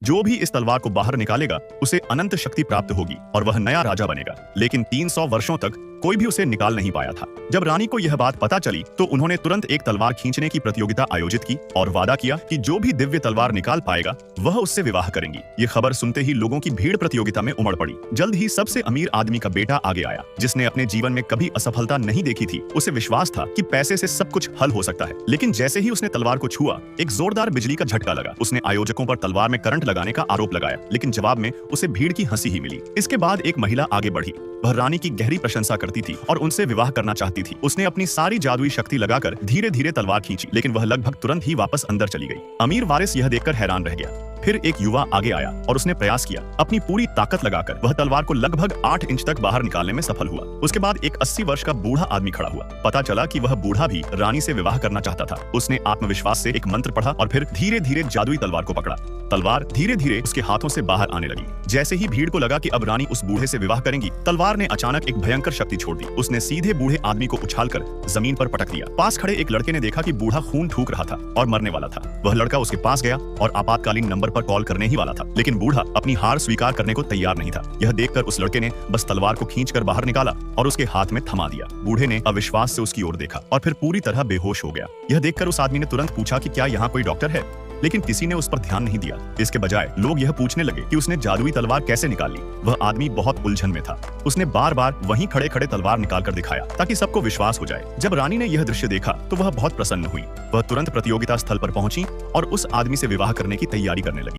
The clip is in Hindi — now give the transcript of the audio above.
जो भी इस तलवार को बाहर निकालेगा उसे अनंत शक्ति प्राप्त होगी और वह नया राजा बनेगा। लेकिन 300 वर्षों तक कोई भी उसे निकाल नहीं पाया था। जब रानी को यह बात पता चली तो उन्होंने तुरंत एक तलवार खींचने की प्रतियोगिता आयोजित की और वादा किया कि जो भी दिव्य तलवार निकाल पाएगा वह उससे विवाह करेंगी। ये खबर सुनते ही लोगों की भीड़ प्रतियोगिता में उमड़ पड़ी। जल्द ही सबसे अमीर आदमी का बेटा आगे आया, जिसने अपने जीवन में कभी असफलता नहीं देखी थी। उसे विश्वास था कि पैसे से सब कुछ हल हो सकता है। लेकिन जैसे ही उसने तलवार को छुआ, एक जोरदार बिजली का झटका लगा। उसने आयोजकों पर तलवार में करंट लगाने का आरोप लगाया, लेकिन जवाब में उसे भीड़ की हंसी ही मिली। इसके बाद एक महिला आगे बढ़ी। वह रानी की गहरी प्रशंसा करती थी और उनसे विवाह करना चाहती थी। उसने अपनी सारी जादुई शक्ति लगाकर धीरे धीरे तलवार खींची, लेकिन वह लगभग तुरंत ही वापस अंदर चली गई। अमीर वारिस यह देखकर हैरान रह गया। फिर एक युवा आगे आया और उसने प्रयास किया। अपनी पूरी ताकत लगाकर वह तलवार को लगभग 8 इंच तक बाहर निकालने में सफल हुआ। उसके बाद एक 80 वर्ष का बूढ़ा आदमी खड़ा हुआ। पता चला कि वह बूढ़ा भी रानी से विवाह करना चाहता था। उसने आत्मविश्वास से एक मंत्र पढ़ा और फिर धीरे धीरे जादुई तलवार को पकड़ा। तलवार धीरे धीरे उसके हाथों से बाहर आने लगी। जैसे ही भीड़ को लगा कि अब रानी उस बूढ़े से विवाह करेंगी, तलवार ने अचानक एक भयंकर शक्ति छोड़ दी। उसने सीधे बूढ़े आदमी को उछालकर जमीन पर पटक दिया। पास खड़े एक लड़के ने देखा कि बूढ़ा खून थूक रहा था और मरने वाला था। वह लड़का उसके पास गया और आपातकालीन नंबर पर कॉल करने ही वाला था, लेकिन बूढ़ा अपनी हार स्वीकार करने को तैयार नहीं था। यह देखकर उस लड़के ने बस तलवार को खींचकर बाहर निकाला और उसके हाथ में थमा दिया। बूढ़े ने अविश्वास से उसकी ओर देखा और फिर पूरी तरह बेहोश हो गया। यह देखकर उस आदमी ने तुरंत पूछा कि क्या यहाँ कोई डॉक्टर है, लेकिन किसी ने उस पर ध्यान नहीं दिया। इसके बजाय लोग यह पूछने लगे कि उसने जादुई तलवार कैसे निकाली। वह आदमी बहुत उलझन में था। उसने बार बार वहीं खड़े खड़े तलवार निकाल कर दिखाया ताकि सबको विश्वास हो जाए। जब रानी ने यह दृश्य देखा तो वह बहुत प्रसन्न हुई। वह तुरंत प्रतियोगिता स्थल पर पहुंची और उस आदमी से विवाह करने की तैयारी करने लगी।